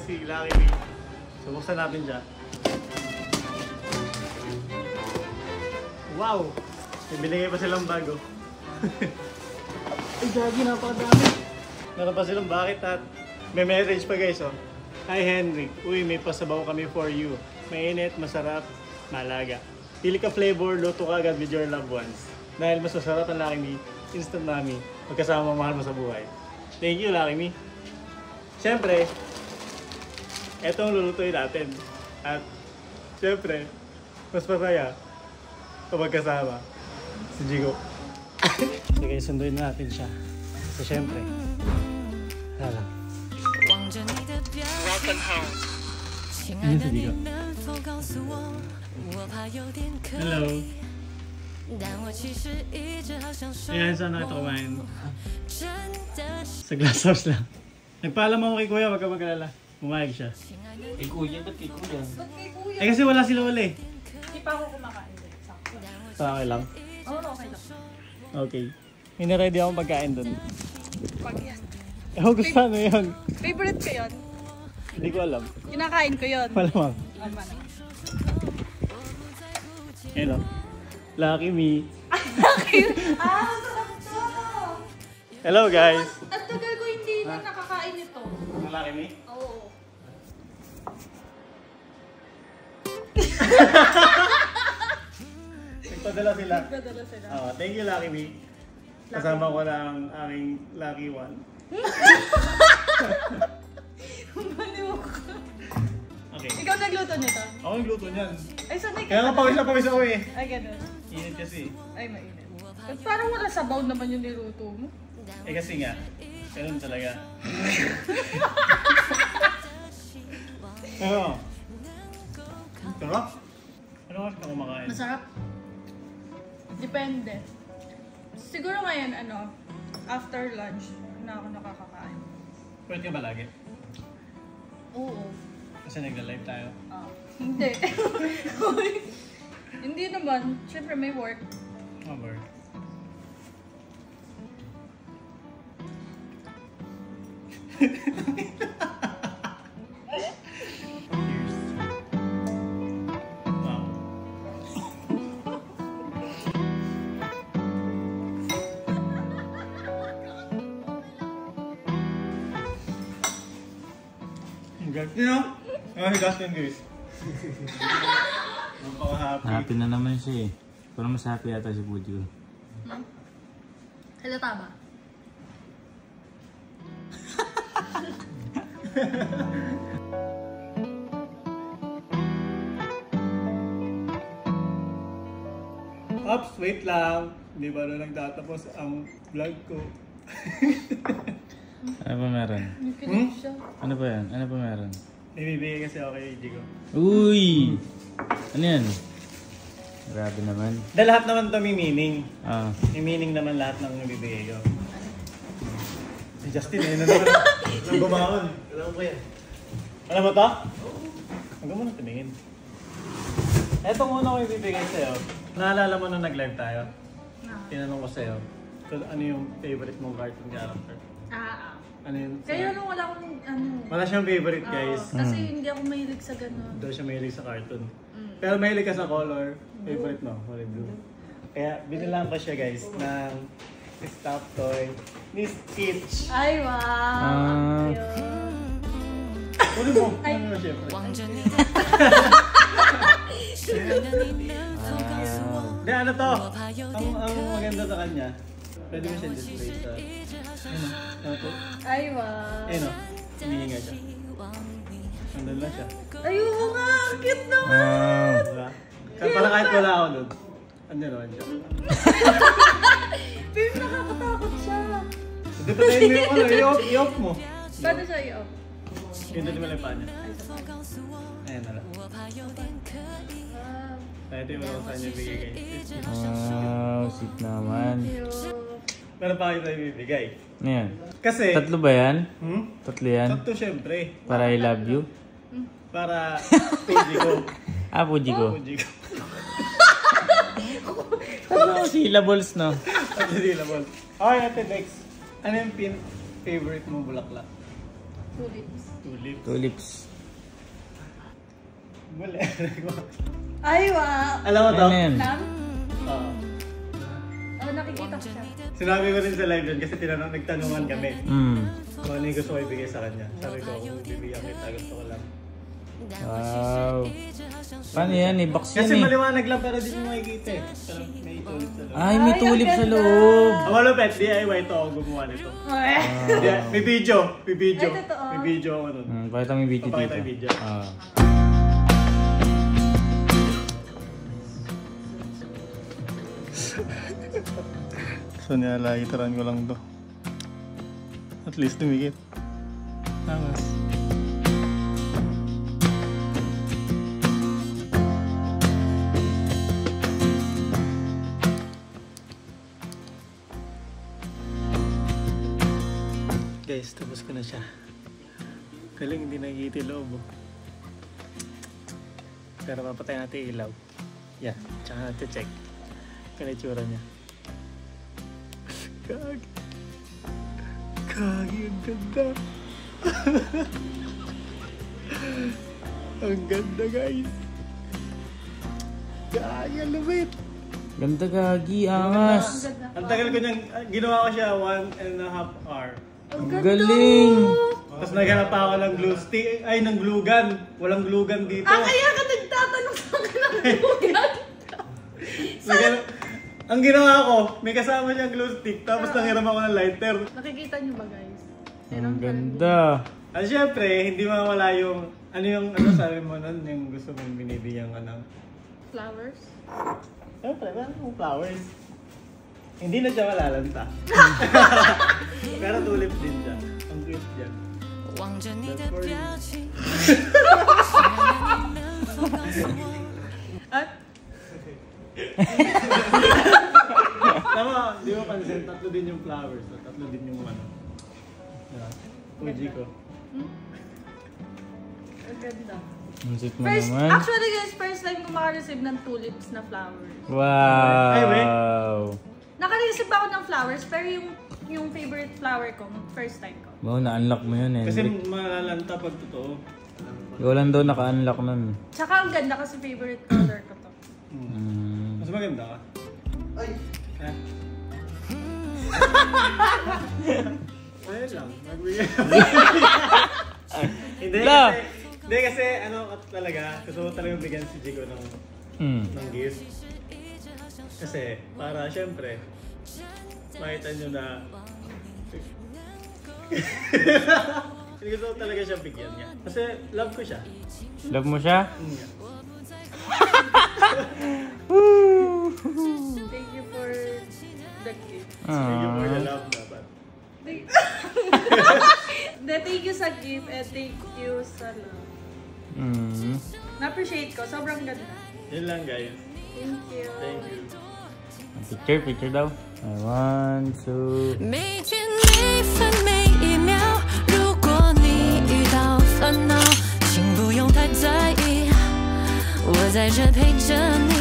si Lucky Me. So, buksan natin siya. Wow! May binigay pa silang bago. Ay, gagi, napakadami. Meron pa silang bakit at may message pa guys, oh. Hi Henrik, uy, may pasabaw kami for you. Mainit, masarap, malaga. Pili ka flavor, luto ka agad with your loved ones. Dahil mas masarap ang Lucky Me, instant mami, magkasama mahal mo sa buhay. Thank you, Lucky Me. Siyempre, etong lulutuin natin. At siyempre, mas masaya kapag kasama si Jigo. Sige, sunduin natin siya. So siyempre, hala. Welcome home. Ano si Jigo? Hello. Ayan, saan na ito kumain? Sa glass house lang. Nagpaalam ako kay Kuya, wag ka magkalala. Pumayag siya. Eh kuya, ba't kay kuya? Eh kasi wala sila wala eh. Hindi pa ako kumakain. Sakto. Okay lang. Oo, okay lang. Okay. May na-ready akong pagkain dun. Pag yan. Ewan ko saan na yun. Favorite ko yun. Hindi ko alam. Kinakain ko yun. Malamang. Ayun o. Lucky Me. Masarap to! Hello guys. At tagal ko hindi na nakakain ito. Lucky Me? Oo. Nagpadala sila. Nagdadala sila. Thank you Lucky Me. Kasama ko na ang aking lucky one. Baliw ka. Okay. Ikaw nagluto nito? Ako yung luto niyan. Ay, sanay ka. Kaya nga pawis ako eh. Ay, ganun. Init kasi. Ay, mainit. At parang wala sabaw naman yung niluto mo. Eh kasi nga, ganun talaga. Ano? Sarap? Ano kasi ka kumakain? Masarap. Depende. Siguro ngayon, after lunch, na ako nakakakain. Pwede ka ba lagi? Oo. Kasi nagla-live tayo. Hindi. Hindi naman. Siyempre may work. Oh, bird. Wow. Ang galing, no? Ang galing guys. Napaka-happy. Happy na naman siya eh. Pero mas happy yata si Pujo. Halata ba? Ops, wait lang. Hindi ba na nagtatapos ang vlog ko? Ano ba meron? Nakikinig siya. Ano ba yan? Ano ba meron? Ibibigay kasi ako kay Jigo. Uy! Ano yan? Grabe naman. Dahil lahat naman ito may meaning. Ah. May meaning naman lahat ng ibibigay ko. Si Justin, ayun na naman. Nang bumaon. Alam mo yan. Alam mo to? Huwag mo nang tumingin. Etong una ko ibibigay sa'yo. Naalala mo nung nag-live tayo? Tinanong ko sa'yo kung ano yung favorite mong cartoon character. Ano yun? Kaya nung wala akong Wala siyang favorite guys. Kasi hindi ako mahilig sa ganun. Doon siya mahilig sa cartoon. Pero mahilig ka sa color. Favorite mo? Color blue. Kaya binilang ko siya guys ng stop toy ni Stitch. Ay, wow! Ano mo? Ano mo syempre? Hindi, ano to? Ang maganda sa kanya, pwede mo siya display sa... Ano to? Ay, wow! Eh no, hinihinga siya. Nandun lang siya. Ayoko nga! Ang cute naman! Wow! Diba? Parang kahit wala ako nun, andyan naman siya. Pero nakakatakot siya. Hindi pa tayo mo yung ano, i-off mo. Paano siya i-off? Pindutin mo lang yung paa niya. Ayan na lang. Ito yung wala ko sa kanya bigay kay Stitch. Wow, sweet naman. Meron pa kayo tayo bibigay. Ano yan? Kasi... Tatlo ba yan? Hmm? Tatlo yan? Tatlo syempre. Para I love you? Para Puji ko. Ah, Puji ko. Puji ko. Tatlo syllables, no? At hindi naman. Okay, ate, next. Ano yung favorite mo bulaklak? Tulips. Tulip. Tulips. Wala. Ay, wow. Alam mo to? Ano yan? Nam? Oo. Oh, nakikita ko siya. Sinabi ko rin sa live yun kasi nagtanungan kami. Kung ano yung gusto ko ibigay sa kanya. Sabi ko, kung bibigyan kita, gusto ko lang. Wow. Paano yan? I-box yan Kasi eh. maliwanag lang pero di mo makikita eh. Pero may tulip sa loob. Ay, may Ay, tulip ang sa ganda. loob. Malupet, DIY to ako gumawa nito. Ay. May video. May video. Ay, totoo. May video ako nun. Pakita mo yung video dito. Papakita yung video. Ah. So nilalagitaran ko lang to. At least dumikit. Angas. Guys, tapos ko na siya. Galing hindi nakikita yung loob. Oh. Pero papatay natin yung ilaw. Yeah, tsaka natin check. Kaya itsura niya. Kagi. Kagi, ang ganda. Ang ganda, guys. Kagi, ang lumit. Ganda gagi, angas. Ang tagal ko niyang, ginawa ko siya 1.5 hour. Ang Ang ganda. galing. Tapos naghanap pa ako ng glue stick, ay ng glue gun. Walang glue gun dito. Ah, kaya ka nagtatanong sa akin ng lugan. Ang ginawa ko, may kasama siyang glue stick, tapos nanghiram ako ng lighter. Nakikita niyo ba, guys? Ang ganda. At syempre, hindi mawala yung, ano sabi mo nun, yung gusto mong binibigyan ka ng Flowers? Siyempre, meron mong flowers. Hindi na siya malalanta. Pero tulip din siya. Ang cute dyan. That's for you. At? Tama, di mo pansin, tatlo din yung flowers. Tatlo din yung ano. Fuji ko. Ang ganda. Ang sweet mo naman. Actually guys, first time ko makareceive ng tulips na flowers. Ay, wait. Wow. Nakareceive ako ng flowers, pero yung favorite flower ko, first time ko. Wow, na-unlock mo yun eh. Kasi malalanta pag totoo. Ikaw lang daw naka-unlock nun. Tsaka ang ganda kasi favorite color ko to. Mas maganda ka. Ay! Ha? Ayun lang. Magbigay. Hindi kasi ano talaga, gusto ko talagang bigyan si Jigo ng gift. Kasi para syempre makita nyo na gusto ko talaga siya bigyan niya. Kasi love ko siya. Love mo siya? Thank you for the gift. Thank you for the love dapat. Thank you sa gift and thank you sa love. Na-appreciate ko. Sobrang ganda. Yun lang guys. Thank you. Thank you. Picture daw. 1, 2.每天每分每一秒，如果你遇到烦恼，请不用太在意，我在这陪着你。